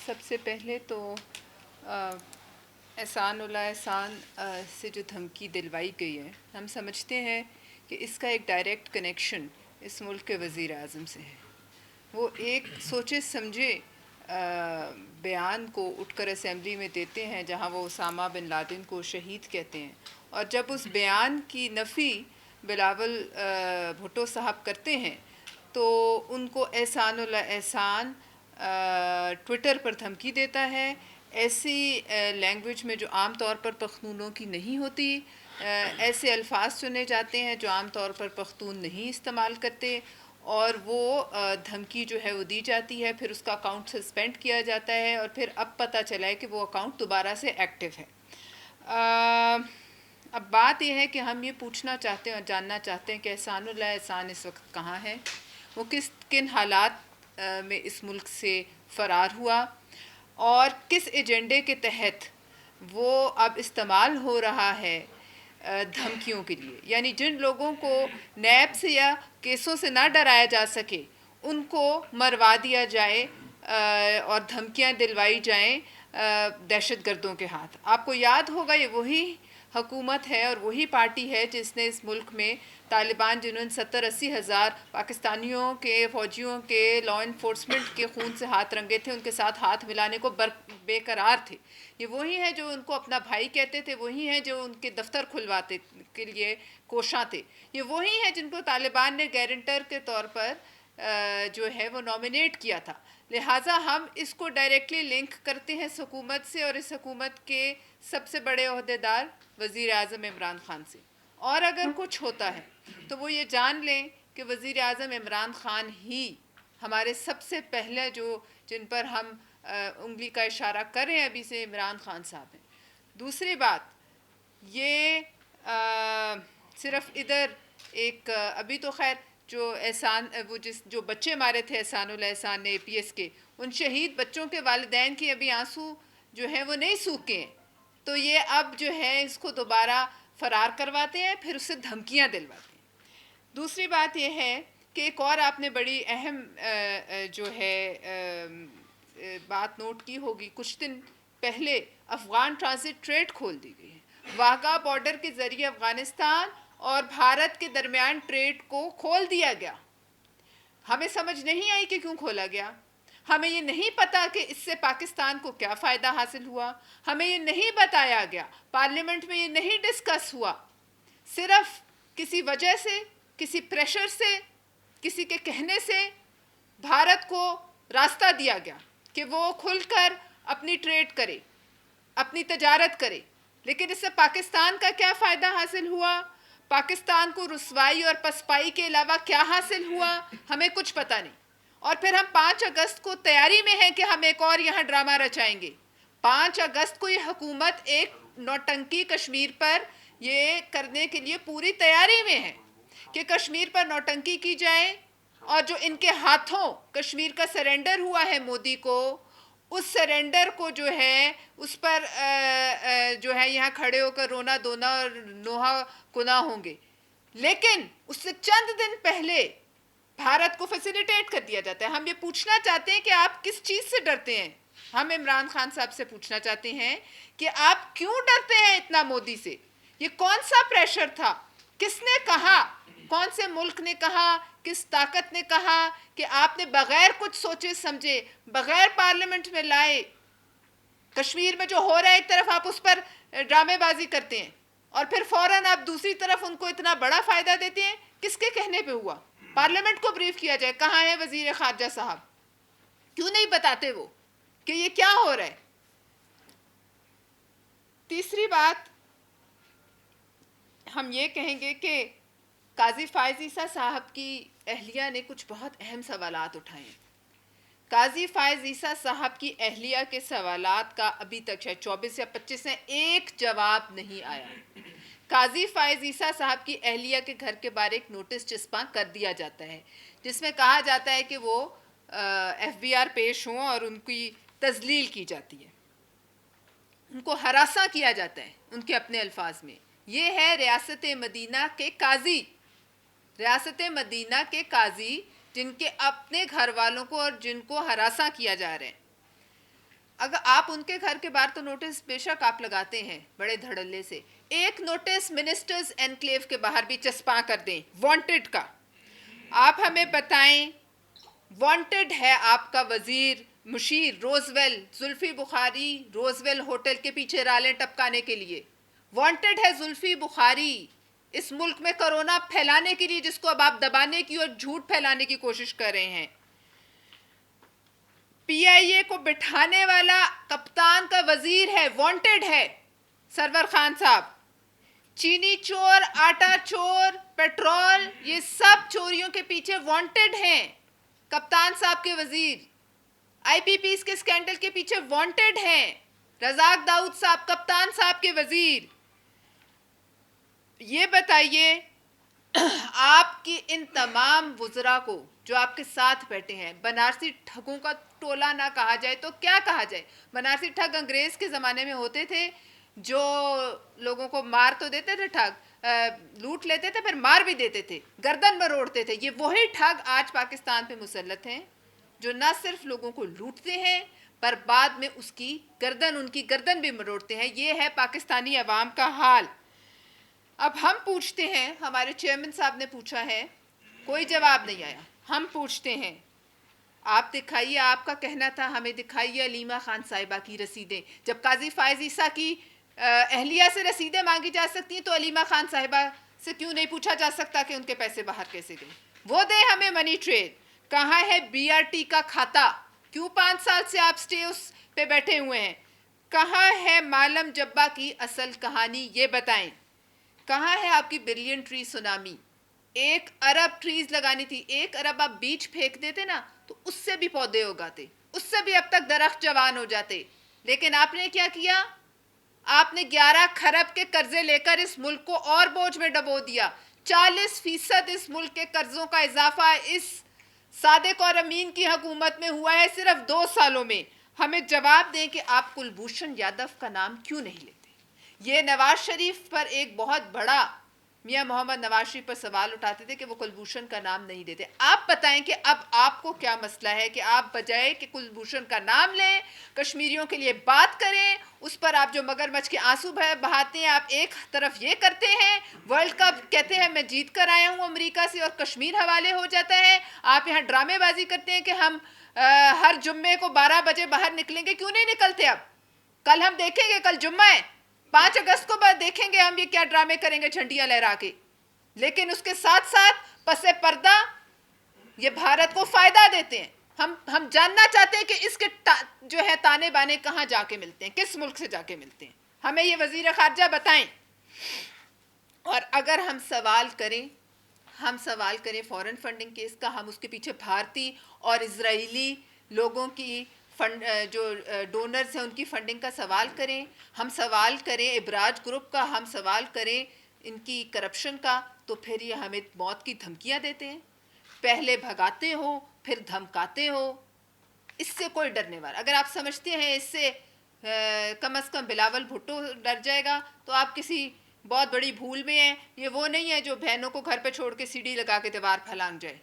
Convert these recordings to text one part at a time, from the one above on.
سب سے پہلے تو احسان اللہ احسان سے جو دھمکی دلوائی گئی ہے، ہم سمجھتے ہیں کہ اس کا ایک ڈائریکٹ کنیکشن اس ملک کے وزیر اعظم سے ہے۔ وہ ایک سوچے سمجھے بیان کو اٹھ کر اسمبلی میں دیتے ہیں جہاں وہ اسامہ بن لادن کو شہید کہتے ہیں، اور جب اس بیان کی نفی بلاول بھٹو صاحب کرتے ہیں تو ان کو احسان اللہ احسان ٹویٹر پر دھمکی دیتا ہے، ایسی لینگویج میں جو عام طور پر پختونوں کی نہیں ہوتی، ایسے الفاظ چنے جاتے ہیں جو عام طور پر پختون نہیں استعمال کرتے، اور وہ دھمکی جو ہے وہ دی جاتی ہے، پھر اس کا اکاؤنٹ سسپینڈ کیا جاتا ہے، اور پھر اب پتہ چلا ہے کہ وہ اکاؤنٹ دوبارہ سے ایکٹیو ہے۔ اب بات یہ ہے کہ ہم یہ پوچھنا چاہتے ہیں اور جاننا چاہتے ہیں کہ احسان اللہ احسان اس وقت کہاں ہے، وہ کن حالات میں اس ملک سے فرار ہوا، اور کس ایجنڈے کے تحت وہ اب استعمال ہو رہا ہے دھمکیوں کے لیے۔ یعنی جن لوگوں کو نیب سے یا کیسوں سے نہ ڈرایا جا سکے ان کو مروا دیا جائے اور دھمکیاں دلوائی جائیں دہشت گردوں کے ہاتھ۔ آپ کو یاد ہوگا یہ وہی حکومت ہے اور وہی پارٹی ہے جس نے اس ملک میں طالبان، جنہوں نے 70-80 ہزار پاکستانیوں کے فوجیوں کے لا انفورسمنٹ کے خون سے ہاتھ رنگے تھے، ان کے ساتھ ہاتھ ملانے کو بے قرار تھے۔ یہ وہی ہیں جو ان کو اپنا بھائی کہتے تھے، وہی ہیں جو ان کے دفتر کھلواتے کے لیے کوشاں تھے، یہ وہی ہیں جن کو طالبان نے گارنٹر کے طور پر جو ہے وہ نامینیٹ کیا تھا۔ لہٰذا ہم اس کو ڈائریکٹلی لنک کرتے ہیں اس حکومت سے اور اس حکومت کے سب سے بڑے عہدیدار وزیر اعظم عمران خان سے۔ اور اگر کچھ ہوتا ہے تو وہ یہ جان لیں کہ وزیر اعظم عمران خان ہی ہمارے سب سے پہلے جن پر ہم انگلی کا اشارہ کر رہے ہیں ابھی سے عمران خان صاحب ہیں۔ دوسری بات یہ صرف ادھر ایک ابھی تو خیر جو بچے مارے تھے احسان اللہ احسان نے APS کے، ان شہید بچوں کے والدین کی ابھی آنسو جو ہیں وہ نہیں سوکھے ہیں، تو یہ اب جو ہے اس کو دوبارہ فرار کرواتے ہیں، پھر اس سے دھمکیاں دلواتے ہیں۔ دوسری بات یہ ہے کہ ایک اور آپ نے بڑی اہم جو ہے بات نوٹ کی ہوگی، کچھ دن پہلے افغان ٹرانزٹ ٹریڈ کھول دی گئی ہے۔ واہگہ بارڈر کے ذریعے افغانستان اور بھارت کے درمیان ٹریڈ کو کھول دیا گیا۔ ہمیں سمجھ نہیں آئی کہ کیوں کھولا گیا، ہمیں یہ نہیں پتا کہ اس سے پاکستان کو کیا فائدہ حاصل ہوا، ہمیں یہ نہیں بتایا گیا، پارلیمنٹ میں یہ نہیں ڈسکس ہوا، صرف کسی وجہ سے، کسی پریشر سے، کسی کے کہنے سے بھارت کو راستہ دیا گیا کہ وہ کھل کر اپنی ٹریڈ کرے، اپنی تجارت کرے، لیکن اس سے پاکستان کا کیا فائدہ حاصل ہوا، پاکستان کو رسوائی اور پسپائی کے علاوہ کیا حاصل ہوا، ہمیں کچھ پتہ نہیں۔ اور پھر ہم 5 اگست کو تیاری میں ہیں کہ ہم ایک اور یہاں ڈرامہ رچائیں گے۔ 5 اگست کو یہ حکومت ایک نوٹنکی کشمیر پر یہ کرنے کے لیے پوری تیاری میں ہے کہ کشمیر پر نوٹنکی کی جائے، اور جو ان کے ہاتھوں کشمیر کا سرنڈر ہوا ہے مودی کو، اس سرنڈر کو جو ہے اس پر جو ہے یہاں کھڑے ہو کر رونا دونا اور نوحہ کنا ہوں گے، لیکن اس سے چند دن پہلے بھارت کو فیسیلیٹیٹ کر دیا جاتا ہے۔ ہم یہ پوچھنا چاہتے ہیں کہ آپ کس چیز سے ڈرتے ہیں؟ ہم عمران خان صاحب سے پوچھنا چاہتے ہیں کہ آپ کیوں ڈرتے ہیں اتنا مودی سے؟ یہ کون سا پریشر تھا؟ کس نے کہا؟ کون سے ملک نے کہا؟ کس طاقت نے کہا کہ آپ نے بغیر کچھ سوچے سمجھے، بغیر پارلیمنٹ میں لائے کشمیر میں جو ہو رہا ہے ایک طرف آپ اس پر ڈرامے بازی کرتے ہیں اور پھر فوراً آپ دوسری طرف ان کو اتنا بڑا فائدہ دیتے ہیں؟ کس کے کہنے پہ ہوا؟ پارلیمنٹ کو بریف کیا جائے، کہاں ہے وزیر خارجہ صاحب؟ کیوں نہیں بتاتے وہ کہ یہ کیا ہو رہا ہے؟ تیسری بات ہم یہ کہیں گے کہ قاضی فائز عیسیٰ صاحب کی اہلیہ نے کچھ بہت اہم سوالات اٹھائے ہیں۔ قاضی فائز عیسیٰ صاحب کی اہلیہ کے سوالات کا ابھی تک شاید 24 یا 25 میں ایک جواب نہیں آیا۔ قاضی فائز عیسیٰ صاحب کی اہلیہ کے گھر کے باہر ایک نوٹس چسپاں کر دیا جاتا ہے جس میں کہا جاتا ہے کہ وہ FBR پیش ہوں اور ان کی تذلیل کی جاتی ہے، ان کو ہراساں کیا جاتا ہے ان کے اپنے الفاظ میں۔ یہ ہے ریاست مدینہ کے قاضی، ریاست مدینہ کے قاضی جن کے اپنے گھر والوں کو اور جن کو ہراساں کیا جا رہا ہے۔ اگر آپ ان کے گھر کے باہر تو نوٹس بے شک آپ لگاتے ہیں بڑے دھڑلے سے، ایک نوٹس منسٹرز انکلیو کے باہر بھی چسپاں کر دیں وانٹڈ کا. آپ ہمیں بتائیں وانٹڈ ہے آپ کا وزیر مشیر Roosevelt Zulfi Bukhari Roosevelt hotel کے پیچھے رالیں ٹپکانے کے لیے. وانٹڈ ہے زلفی بخاری اس ملک میں کرونا پھیلانے کے لیے، جس کو اب آپ دبانے کی اور جھوٹ پھیلانے کی کوشش کر رہے ہیں. پی آئی اے کو بٹھانے والا کپتان کا وزیر ہے، وانٹڈ ہے سرور خان صاحب. چینی چور، آٹا چور، پیٹرول، یہ سب چوریوں کے پیچھے وانٹڈ ہیں کپتان صاحب کے وزیر. آئی پی پیز کے سکینڈل کے پیچھے وانٹڈ ہیں رزاق داؤد صاحب کپتان صاحب کے وزیر. یہ بتائیے آپ کی ان تمام وزراء کو جو آپ کے ساتھ بیٹھے ہیں، بنارسی ٹھگوں کا ٹولہ نہ کہا جائے تو کیا کہا جائے؟ بنارسی ٹھگ انگریز کے زمانے میں ہوتے تھے جو لوگوں کو مار تو دیتے تھے، ٹھگ لوٹ لیتے تھے پھر مار بھی دیتے تھے، گردن مروڑتے تھے. یہ وہی ٹھگ آج پاکستان پہ مسلط ہیں جو نہ صرف لوگوں کو لوٹتے ہیں پر بعد میں اس کی گردن، ان کی گردن بھی مروڑتے ہیں. یہ ہے پاکستانی عوام کا حال. اب ہم پوچھتے ہیں، ہمارے چیئرمین صاحب نے پوچھا ہے، کوئی جواب نہیں آیا. ہم پوچھتے ہیں آپ دکھائیے، آپ کا کہنا تھا ہمیں دکھائیے علیمہ خان صاحبہ کی رسیدیں. جب قاضی فائز عیسیٰ کی اہلیہ سے رسیدیں مانگی جا سکتی ہیں تو علیمہ خان صاحبہ سے کیوں نہیں پوچھا جا سکتا کہ ان کے پیسے باہر کیسے گئے؟ وہ دیں ہمیں منی ٹریل. کہاں ہے بی آر ٹی کا کھاتا؟ کیوں 5 سال سے آپ سٹے اس پہ بیٹھے ہوئے ہیں؟ کہاں ہے معلم جبہ کی اصل کہانی؟ یہ بتائیں. کہاں ہے آپ کی بلین ٹری سونامی؟ 1 ارب ٹریز لگانی تھی. 1 ارب آپ بیچ پھینک دیتے نا تو اس سے بھی پودے اگاتے، اس سے بھی اب تک درخت جوان ہو جاتے. لیکن آپ نے کیا کیا؟ آپ نے 11 کھرب کے قرضے لے کر اس ملک کو اور بوجھ میں ڈبو دیا. 40% اس ملک کے قرضوں کا اضافہ اس صادق اور امین کی حکومت میں ہوا ہے صرف 2 سالوں میں. ہمیں جواب دیں کہ آپ کلبھوشن یادو کا نام کیوں نہیں لیتے؟ یہ نواز شریف پر ایک بہت بڑا، میاں محمد نواز شریف پر سوال اٹھاتے تھے کہ وہ کلبھوشن کا نام نہیں لیتے. آپ بتائیں کہ اب آپ کو کیا مسئلہ ہے کہ آپ بجائے کہ کلبھوشن کا نام لیں، کشمیریوں کے لیے بات کریں، اس پر آپ جو مگر مچھ کے آنسو بہاتے ہیں. آپ ایک طرف یہ کرتے ہیں، ورلڈ کپ کہتے ہیں میں جیت کر آیا ہوں امریکہ سے اور کشمیر حوالے ہو جاتا ہے. آپ یہاں ڈرامے بازی کرتے ہیں کہ ہم ہر جمعے کو 12 بجے باہر نکلیں گے. کیوں نہیں نکلتے؟ اب کل ہم دیکھیں گے، کل جمعہ ہے، 5 اگست کو بعد دیکھیں گے ہم یہ کیا ڈرامے کریں گے جھنڈیاں لہرا کے. لیکن اس کے ساتھ ساتھ پس پردہ یہ بھارت کو فائدہ دیتے ہیں. ہم جاننا چاہتے ہیں کہ اس کے جو ہے تانے بانے کہاں جا کے ملتے ہیں، کس ملک سے جا کے ملتے ہیں. ہمیں یہ وزیر خارجہ بتائیں. اور اگر ہم سوال کریں فورن فنڈنگ کیس کا، ہم اس کے پیچھے بھارتی اور اسرائیلی لوگوں کی جو ڈونرز ہیں ان کی فنڈنگ کا سوال کریں. ہم سوال کریں ابراج گروپ کا، ہم سوال کریں ان کی کرپشن کا، تو پھر یہ ہمیں موت کی دھمکیاں دیتے ہیں. پہلے بھگاتے ہو پھر دھمکاتے ہو. اس سے کوئی ڈرنے والا، اگر آپ سمجھتے ہیں اس سے کم از کم بلاول بھٹو ڈر جائے گا تو آپ کسی بہت بڑی بھول میں ہیں. یہ وہ نہیں ہے جو بہنوں کو گھر پہ چھوڑ کے سیڑھی لگا کے دیوار پھلانگ جائے.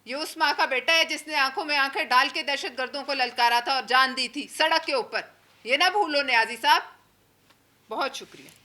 یہ اس ماں کا بیٹا ہے جس نے آنکھوں میں آنکھیں ڈال کے دہشت گردوں کو للکارا تھا اور جان دی تھی سڑک کے اوپر. یہ نہ بھولو نیازی صاحب. بہت شکریہ.